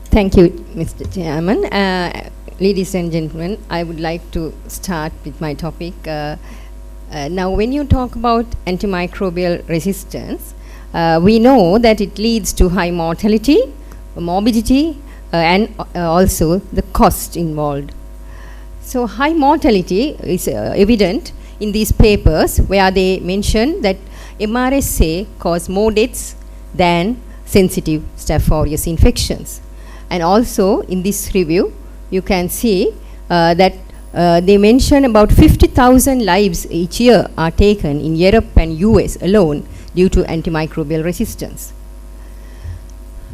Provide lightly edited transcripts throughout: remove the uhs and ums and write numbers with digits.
Thank you, Mr. Chairman. Ladies and gentlemen, I would like to start with my topic. Now, when you talk about antimicrobial resistance, we know that it leads to high mortality, morbidity, and also the cost involved. So, high mortality is evident in these papers where they mention that MRSA cause more deaths than sensitive Staph aureus infections. And also in this review, you can see that they mention about 50,000 lives each year are taken in Europe and US alone due to antimicrobial resistance.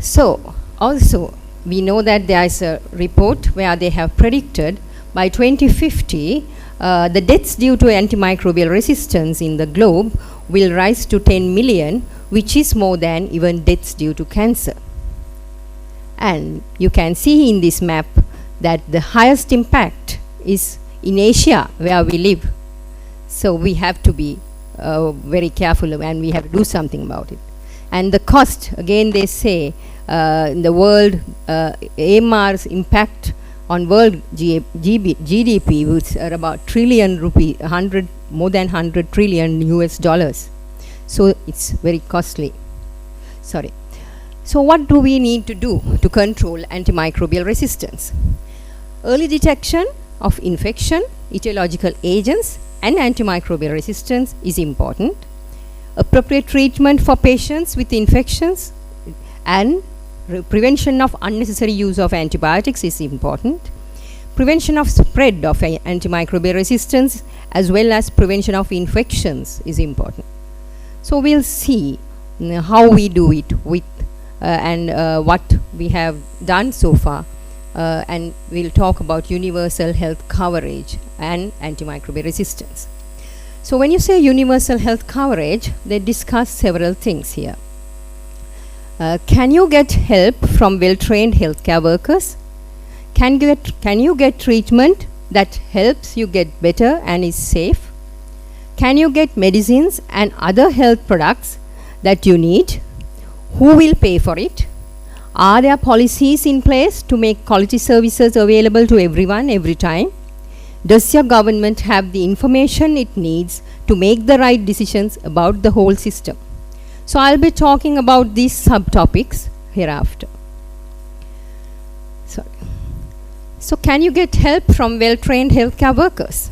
So also we know that there is a report where they have predicted by 2050 the deaths due to antimicrobial resistance in the globe will rise to 10 million, which is more than even deaths due to cancer. And you can see in this map that the highest impact is in Asia where we live. So we have to be very careful and we have to do something about it. And the cost, again they say, in the world, AMR's impact on world GDP was about trillion rupee, more than 100 trillion US dollars. So it's very costly. Sorry. So what do we need to do to control antimicrobial resistance? Early detection of infection, etiological agents and antimicrobial resistance is important. Appropriate treatment for patients with infections and prevention of unnecessary use of antibiotics is important. Prevention of spread of antimicrobial resistance as well as prevention of infections is important. So we'll see how we do it with and what we have done so far, and we'll talk about universal health coverage and antimicrobial resistance. So when you say universal health coverage, they discuss several things here. Can you get help from well-trained healthcare workers? Can you get treatment that helps you get better and is safe? Can you get medicines and other health products that you need? Who will pay for it? Are there policies in place to make quality services available to everyone every time? Does your government have the information it needs to make the right decisions about the whole system? So I'll be talking about these subtopics hereafter. Sorry. So can you get help from well-trained healthcare workers?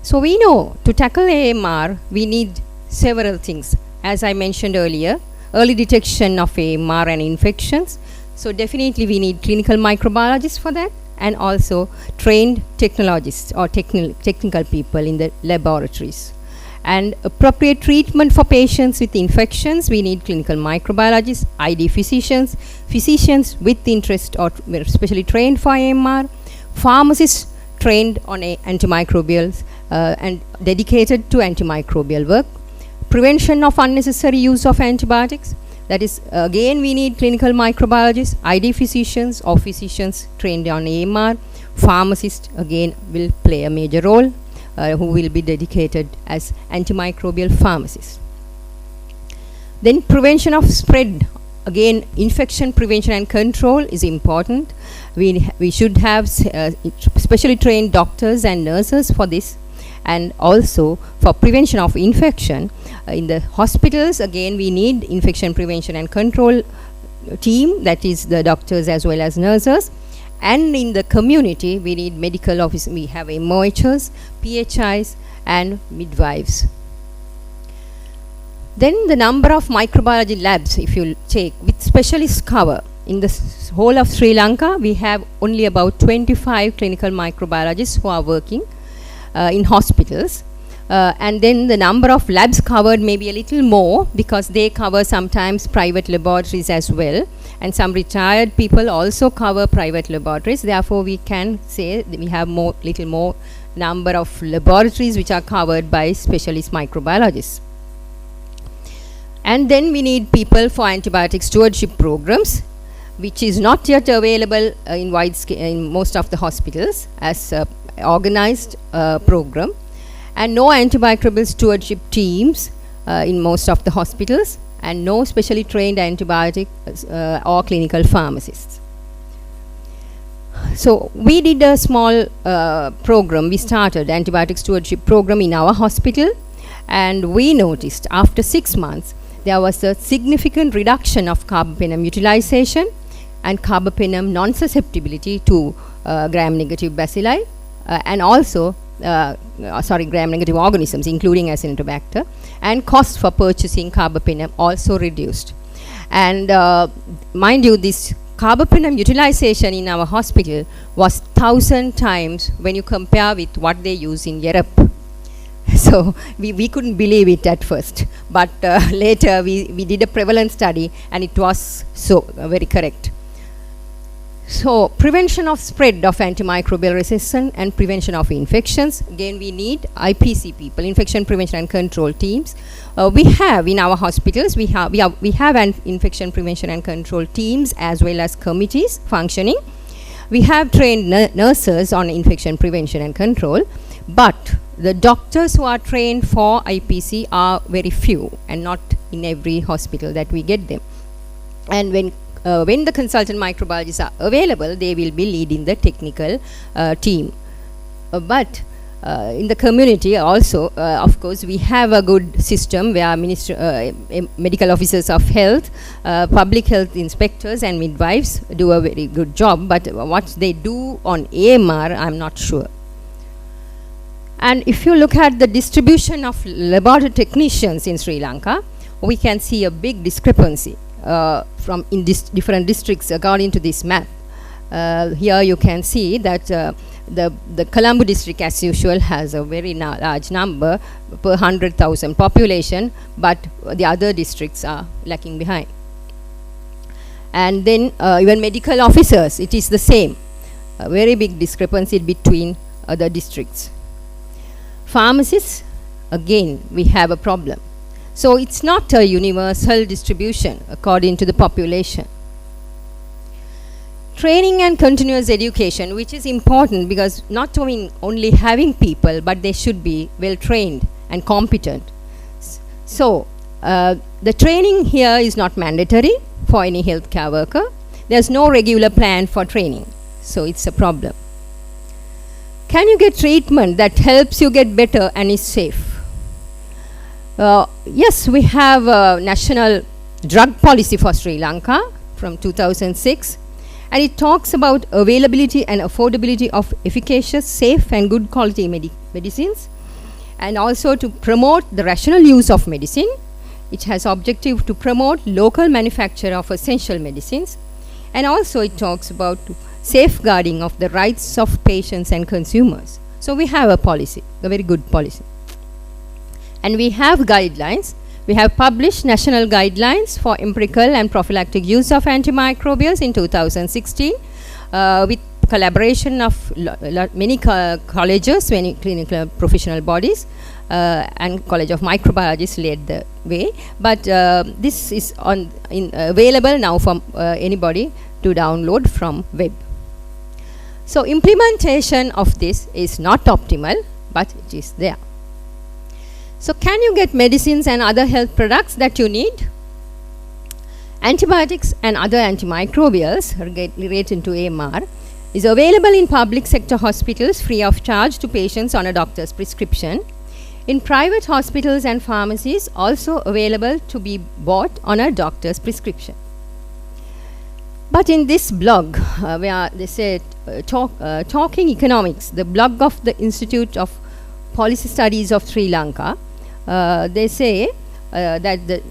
So we know to tackle AMR, we need several things. As I mentioned earlier, early detection of AMR and infections. So definitely we need clinical microbiologists for that, and also trained technologists or technical people in the laboratories. And appropriate treatment for patients with infections, we need clinical microbiologists, ID physicians, physicians with interest or specially trained for AMR, pharmacists trained on antimicrobials and dedicated to antimicrobial work. Prevention of unnecessary use of antibiotics, that is again we need clinical microbiologists, ID physicians or physicians trained on AMR. Pharmacists again will play a major role who will be dedicated as antimicrobial pharmacists. Then prevention of spread, again infection prevention and control is important. We should have specially trained doctors and nurses for this. And also for prevention of infection in the hospitals, again we need infection prevention and control team, that is the doctors as well as nurses. And in the community we need medical office, we have MOHs, PHIs and midwives. Then the number of microbiology labs, if you take with specialist cover, in the whole of Sri Lanka we have only about 25 clinical microbiologists who are working in hospitals, and then the number of labs covered may be a little more because they cover sometimes private laboratories as well, and some retired people also cover private laboratories. Therefore we can say that we have little more number of laboratories which are covered by specialist microbiologists. And then we need people for antibiotic stewardship programs, which is not yet available in wide scale in most of the hospitals as organized program, and no antimicrobial stewardship teams in most of the hospitals, and no specially trained antibiotic or clinical pharmacists. So we did a small program. We started antibiotic stewardship program in our hospital, and we noticed after 6 months there was a significant reduction of carbapenem utilization and carbapenem non-susceptibility to gram-negative bacilli, and also gram-negative organisms including Acinetobacter, and cost for purchasing carbapenem also reduced. And mind you, this carbapenem utilization in our hospital was 1,000 times when you compare with what they use in Europe. So we couldn't believe it at first, but later we did a prevalence study and it was so very correct. So prevention of spread of antimicrobial resistance and prevention of infections. Again, we need IPC people, infection prevention and control teams. We have in our hospitals, we have an infection prevention and control teams as well as committees functioning. We have trained nurses on infection prevention and control, but the doctors who are trained for IPC are very few and not in every hospital that we get them. And when the consultant microbiologists are available, they will be leading the technical team. But in the community also, of course, we have a good system where medical officers of health, public health inspectors and midwives do a very good job, but what they do on AMR, I'm not sure. And if you look at the distribution of laboratory technicians in Sri Lanka, we can see a big discrepancy from in different districts according to this map. Here you can see that the Colombo district as usual has a very large number per 100,000 population, but the other districts are lacking behind. And then even medical officers, it is the same, a very big discrepancy between other districts. Pharmacists, again we have a problem. So it's not a universal distribution according to the population. Training and continuous education, which is important because not only having people, but they should be well trained and competent. So the training here is not mandatory for any healthcare worker. There's no regular plan for training, so it's a problem. Can you get treatment that helps you get better and is safe? Yes, we have a national drug policy for Sri Lanka from 2006, and it talks about availability and affordability of efficacious, safe and good quality medicines, and also to promote the rational use of medicine. It has objective to promote local manufacture of essential medicines, and also it talks about safeguarding of the rights of patients and consumers. So we have a policy, a very good policy. And we have guidelines. We have published national guidelines for empirical and prophylactic use of antimicrobials in 2016 with collaboration of many colleges, many clinical professional bodies, and College of Microbiologists led the way. But this is available now for anybody to download from web. So implementation of this is not optimal, but it is there. So can you get medicines and other health products that you need? Antibiotics and other antimicrobials related to AMR is available in public sector hospitals free of charge to patients on a doctor's prescription. In private hospitals and pharmacies also available to be bought on a doctor's prescription. But in this blog, where they say Talking Economics, the blog of the Institute of Policy Studies of Sri Lanka, they say that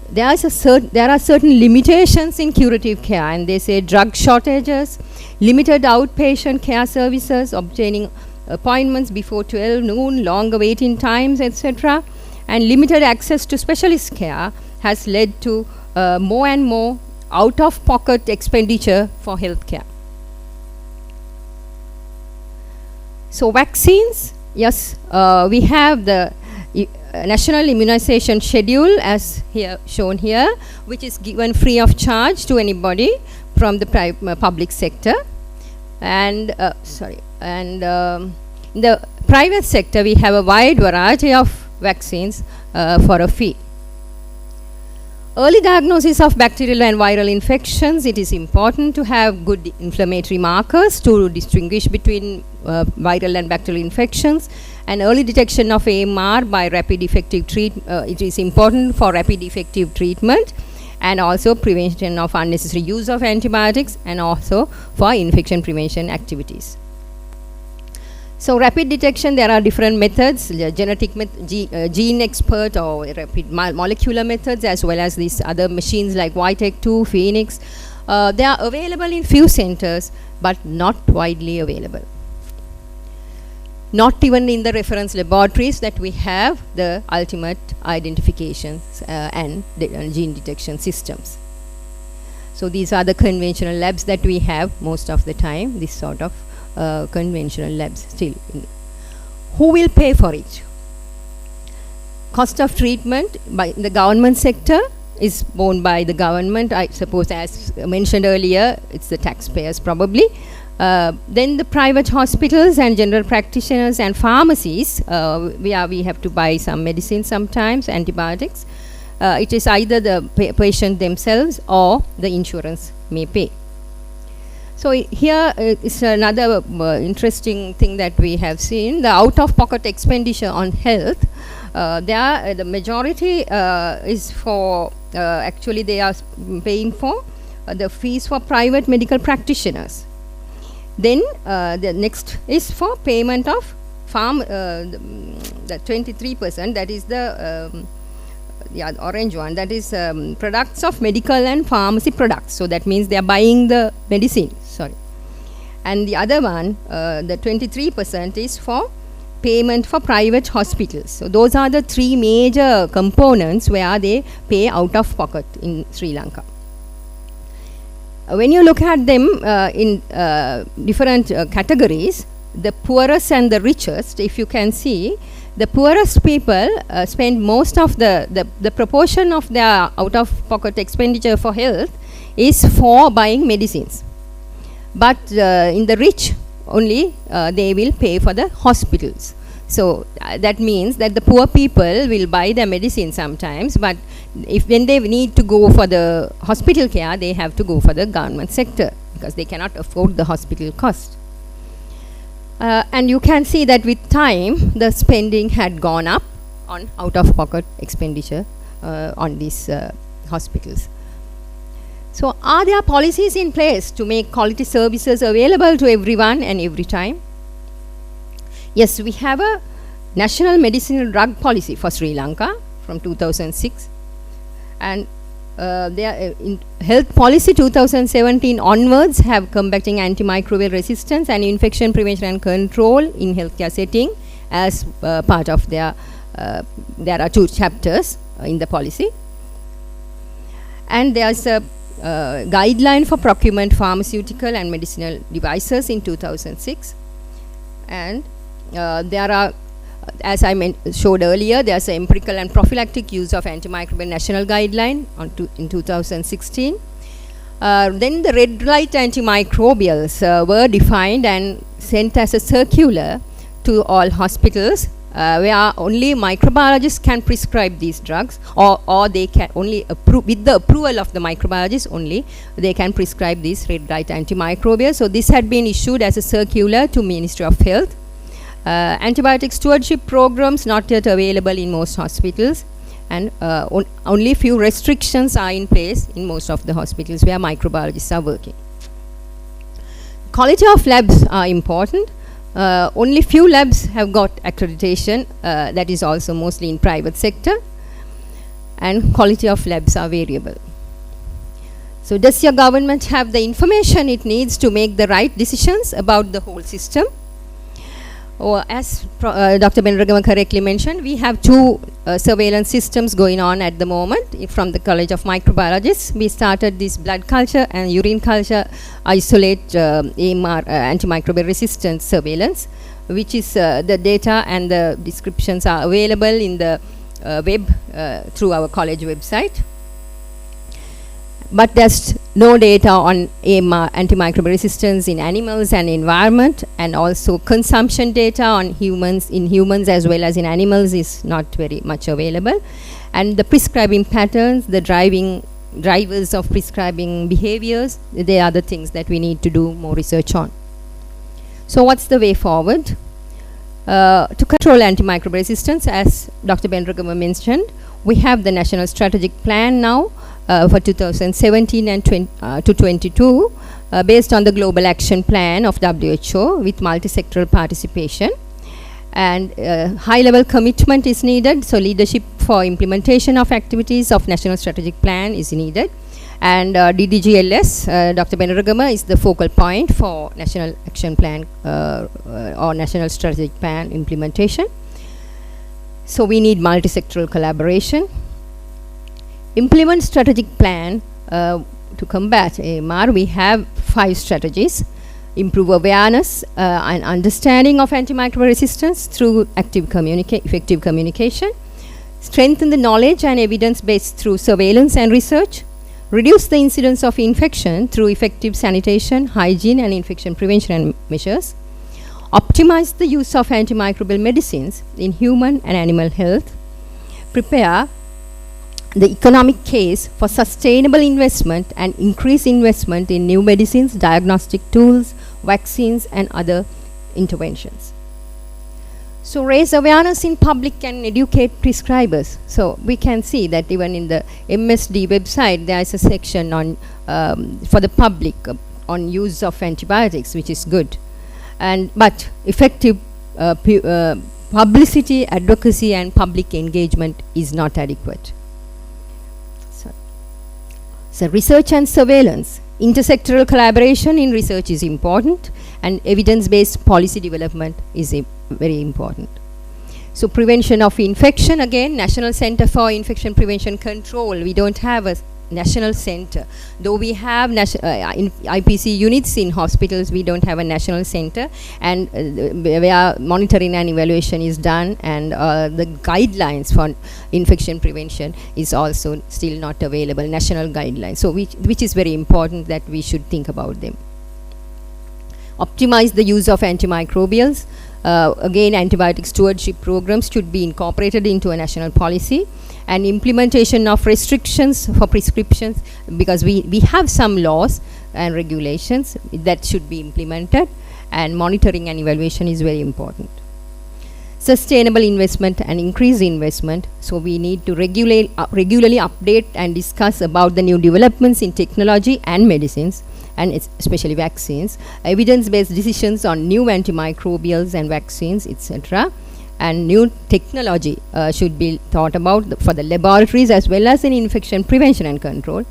there are certain limitations in curative care, and they say drug shortages, limited outpatient care services, obtaining appointments before 12 noon, longer waiting times, etc., and limited access to specialist care has led to more and more out-of-pocket expenditure for healthcare. So vaccines, yes, we have the national immunization schedule as here shown here, which is given free of charge to anybody from the public sector. And in the private sector we have a wide variety of vaccines for a fee. Early diagnosis of bacterial and viral infections, it is important to have good inflammatory markers to distinguish between viral and bacterial infections, and early detection of AMR by rapid effective it is important for rapid effective treatment, and also prevention of unnecessary use of antibiotics, and also for infection prevention activities. So rapid detection, there are different methods, genetic gene expert or rapid molecular methods, as well as these other machines like Vitek2, Phoenix. They are available in few centers, but not widely available. Not even in the reference laboratories that we have the ultimate identification and gene detection systems. So these are the conventional labs that we have most of the time, this sort of conventional labs still. Who will pay for it? Cost of treatment by the government sector is borne by the government. I suppose, as mentioned earlier, it's the taxpayers probably. Then the private hospitals and general practitioners and pharmacies, we have to buy some medicine sometimes, antibiotics. It is either the patient themselves or the insurance may pay. So here is another interesting thing that we have seen, the out-of-pocket expenditure on health. The majority is for, actually they are paying for the fees for private medical practitioners. Then the next is for payment of the 23%, that is the orange one, that is products of medical and pharmacy products. So that means they are buying the medicine, sorry. And the other one, the 23% is for payment for private hospitals. So those are the three major components where they pay out of pocket in Sri Lanka. When you look at them in different categories, the poorest and the richest, if you can see, the poorest people spend most of the proportion of their out-of-pocket expenditure for health is for buying medicines. But in the rich, only they will pay for the hospitals. So that means that the poor people will buy their medicine sometimes, but when they need to go for the hospital care, they have to go for the government sector because they cannot afford the hospital cost. And you can see that with time, the spending had gone up on out-of-pocket expenditure on these hospitals. So are there policies in place to make quality services available to everyone and every time? Yes, we have a national medicinal drug policy for Sri Lanka from 2006, and in health policy 2017 onwards have combating antimicrobial resistance and infection prevention and control in healthcare setting as part of their, there are 2 chapters in the policy. And there's a guideline for procurement pharmaceutical and medicinal devices in 2006. And there are, as I showed earlier, there's an empirical and prophylactic use of antimicrobial national guideline in 2016. Then the red light antimicrobials were defined and sent as a circular to all hospitals where only microbiologists can prescribe these drugs, or they can only with the approval of the microbiologist only, they can prescribe these red light antimicrobials. So this had been issued as a circular to Ministry of Health. Antibiotic stewardship programs not yet available in most hospitals, and only few restrictions are in place in most of the hospitals where microbiologists are working. Quality of labs are important. Only few labs have got accreditation, that is also mostly in private sector, and quality of labs are variable. So does your government have the information it needs to make the right decisions about the whole system? Or as Dr. Benragama correctly mentioned, we have 2 surveillance systems going on at the moment from the College of Microbiologists. We started this blood culture and urine culture isolate AMR antimicrobial resistance surveillance, which is the data and the descriptions are available in the web through our college website. But there's no data on AMR antimicrobial resistance in animals and environment, and also consumption data on humans, in humans as well as in animals, is not very much available. And the prescribing patterns, the drivers of prescribing behaviors, they are the things that we need to do more research on. So what's the way forward? To control antimicrobial resistance, as Dr. Benragama mentioned, we have the National Strategic Plan now for 2017 and to 22, based on the Global Action Plan of WHO with multi-sectoral participation. And high-level commitment is needed, so leadership for implementation of activities of National Strategic Plan is needed. And DDGLS, Dr. Benragama, is the focal point for National Action Plan or National Strategic Plan implementation. So we need multi-sectoral collaboration. Implement strategic plan to combat AMR. We have 5 strategies. Improve awareness and understanding of antimicrobial resistance through effective communication. Strengthen the knowledge and evidence base through surveillance and research. Reduce the incidence of infection through effective sanitation, hygiene and infection prevention measures. Optimize the use of antimicrobial medicines in human and animal health. Prepare the economic case for sustainable investment and increase investment in new medicines, diagnostic tools, vaccines and other interventions. So raise awareness in public and educate prescribers. So we can see that even in the MSD website there is a section on for the public on use of antibiotics, which is good. But effective publicity, advocacy and public engagement is not adequate. So research and surveillance. Intersectoral collaboration in research is important, and evidence-based policy development is very important. So prevention of infection, again, National Center for Infection Prevention Control. We don't have a national center. Though we have in IPC units in hospitals, we don't have a national center, and where monitoring and evaluation is done, and the guidelines for infection prevention is also still not available, national guidelines. So which is very important that we should think about them. Optimize the use of antimicrobials. Again, antibiotic stewardship programs should be incorporated into a national policy, and implementation of restrictions for prescriptions, because we have some laws and regulations that should be implemented, and monitoring and evaluation is very important. Sustainable investment and increased investment. So we need to regularly update and discuss about the new developments in technology and medicines, and especially vaccines, evidence-based decisions on new antimicrobials and vaccines, etc. And new technology should be thought about for the laboratories as well as in infection prevention and control.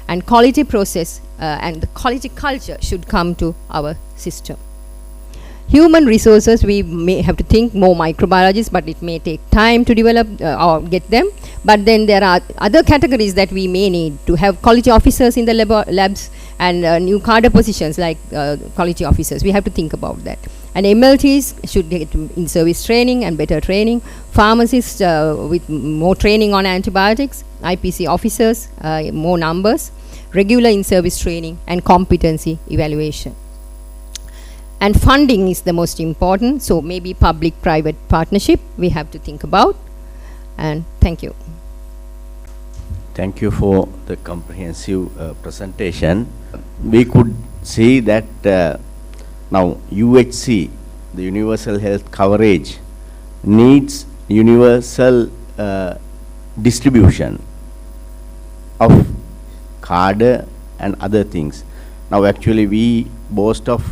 And quality process and the quality culture should come to our system. Human resources, we may have to think more microbiologists, but it may take time to develop or get them. But then there are other categories that we may need to have quality officers in the labs, and new cadre positions like quality officers. We have to think about that. And MLTs should get in-service training and better training. Pharmacists with more training on antibiotics. IPC officers, more numbers. Regular in-service training and competency evaluation. And funding is the most important. So maybe public-private partnership we have to think about. And thank you. Thank you for the comprehensive presentation. We could see that now UHC, the universal health coverage, needs universal distribution of card and other things. Now actually we boast of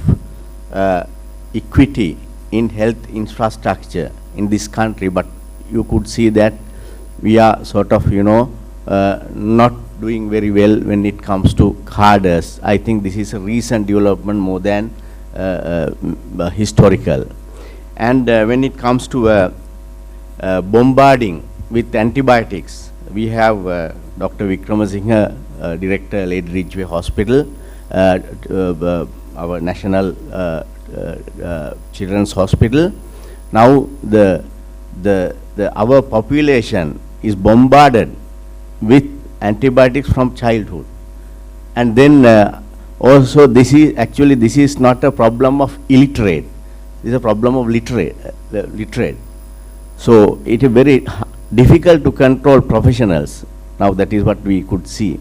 equity in health infrastructure in this country, but you could see that we are sort of, not doing very well when it comes to cadres. I think this is a recent development more than historical. And when it comes to bombarding with antibiotics, we have Dr. Vikramasinghe, Director, Lady Ridgeway Hospital, our National Children's Hospital. Now our population is bombarded with antibiotics from childhood, and then also this is not a problem of illiterate, this is a problem of literate. So it is very difficult to control professionals. Now that is what we could see.